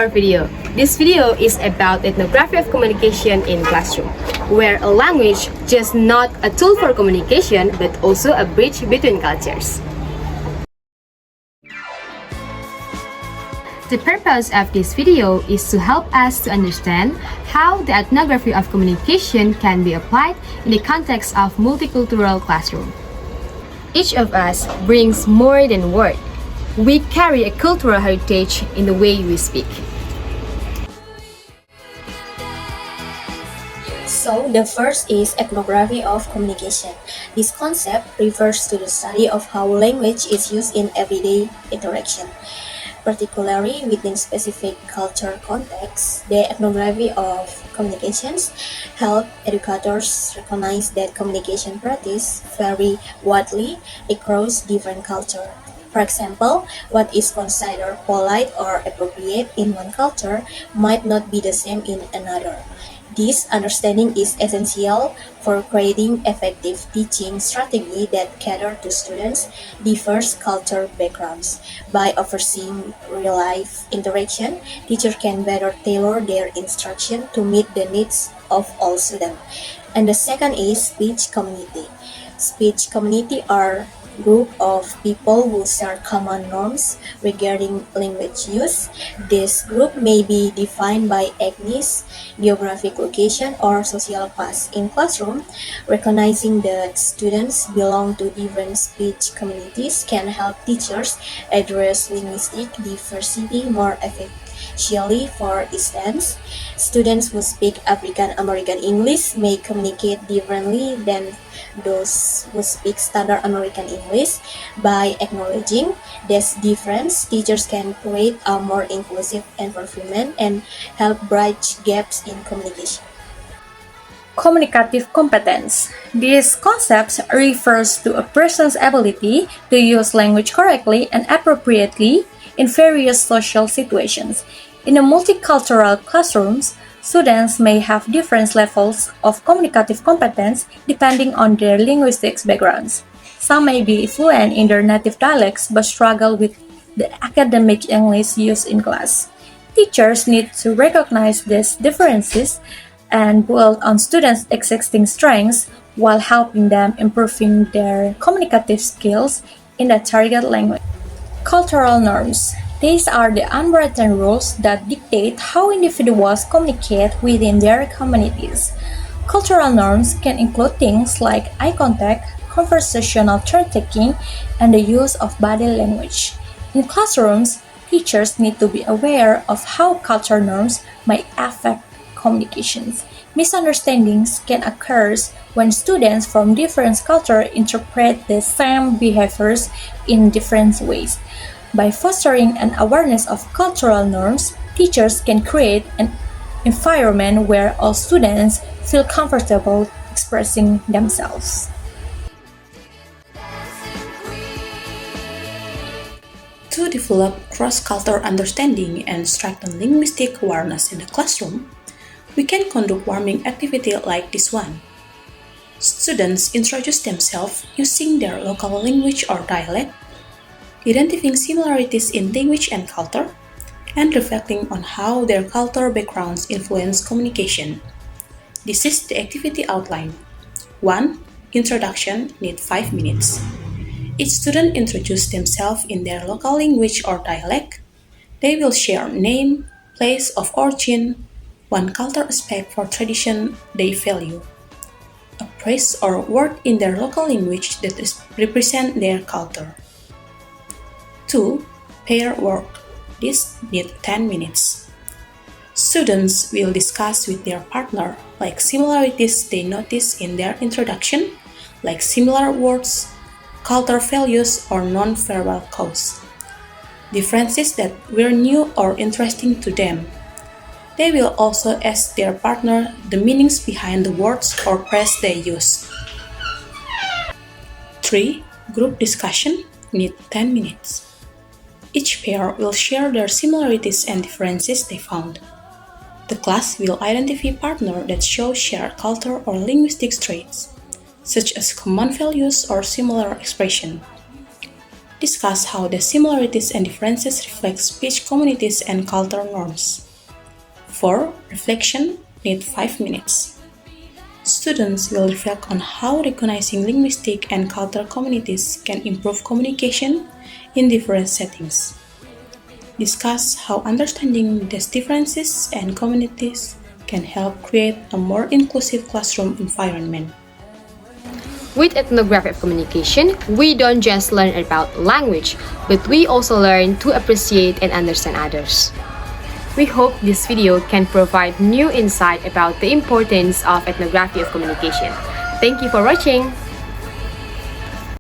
our video. This video is about ethnography of communication in classroom, where a language just not a tool for communication but also a bridge between cultures. The purpose of this video is to help us to understand how the ethnography of communication can be applied in the context of multicultural classroom. Each of us brings more than word. We carry a cultural heritage in the way we speak. So the first is ethnography of communication. This concept refers to the study of how language is used in everyday interaction. Particularly within specific cultural contexts, the ethnography of communications help educators recognize that communication practice vary widely across different cultures. For example, what is considered polite or appropriate in one culture might not be the same in another. This understanding is essential for creating effective teaching strategy that cater to students' diverse cultural backgrounds. By overseeing real-life interaction, teachers can better tailor their instruction to meet the needs of all students. And the second is speech community. Speech community are group of people who share common norms regarding language use. This group may be defined by ethnic, geographic location, or social class. In classroom, recognizing that students belong to different speech communities can help teachers address linguistic diversity more effectively. For instance, students who speak African American English may communicate differently than those who speak standard American English. By acknowledging this difference, teachers can create a more inclusive environment and help bridge gaps in communication. Communicative competence. This concept refers to a person's ability to use language correctly and appropriately in various social situations. In a multicultural classrooms, students may have different levels of communicative competence depending on their linguistic backgrounds. Some may be fluent in their native dialects but struggle with the academic English used in class. Teachers need to recognize these differences and build on students' existing strengths while helping them improving their communicative skills in the target language. Cultural norms. These are the unwritten rules that dictate how individuals communicate within their communities. Cultural norms can include things like eye contact, conversational turn-taking, and the use of body language. In classrooms, teachers need to be aware of how cultural norms might affect communications. Misunderstandings can occur when students from different cultures interpret the same behaviors in different ways. By fostering an awareness of cultural norms, teachers can create an environment where all students feel comfortable expressing themselves. To develop cross-cultural understanding and strengthen linguistic awareness in the classroom, we can conduct warming activity like this one. Students introduce themselves using their local language or dialect, identifying similarities in language and culture, and reflecting on how their cultural backgrounds influence communication. This is the activity outline. 1. Introduction, need 5 minutes. Each student introduce themselves in their local language or dialect. They will share name, place of origin, one cultural aspect for tradition they value, a phrase or word in their local language that represent their culture. 2. Pair work. This need 10 minutes. Students will discuss with their partner like similarities they notice in their introduction, like similar words, cultural values, or non-verbal cues. Differences that were new or interesting to them. They will also ask their partner the meanings behind the words or phrase they use. 3. Group discussion, need 10 minutes. Each pair will share their similarities and differences they found. The class will identify partners that show shared culture or linguistic traits, such as common values or similar expression. discuss how the similarities and differences reflect speech communities and cultural norms. For reflection, need 5 minutes. Students will reflect on how recognizing linguistic and cultural communities can improve communication in different settings. Discuss how understanding these differences and communities can help create a more inclusive classroom environment. With ethnography of communication, we don't just learn about language, but we also learn to appreciate and understand others. We hope this video can provide new insight about the importance of ethnography of communication. Thank you for watching!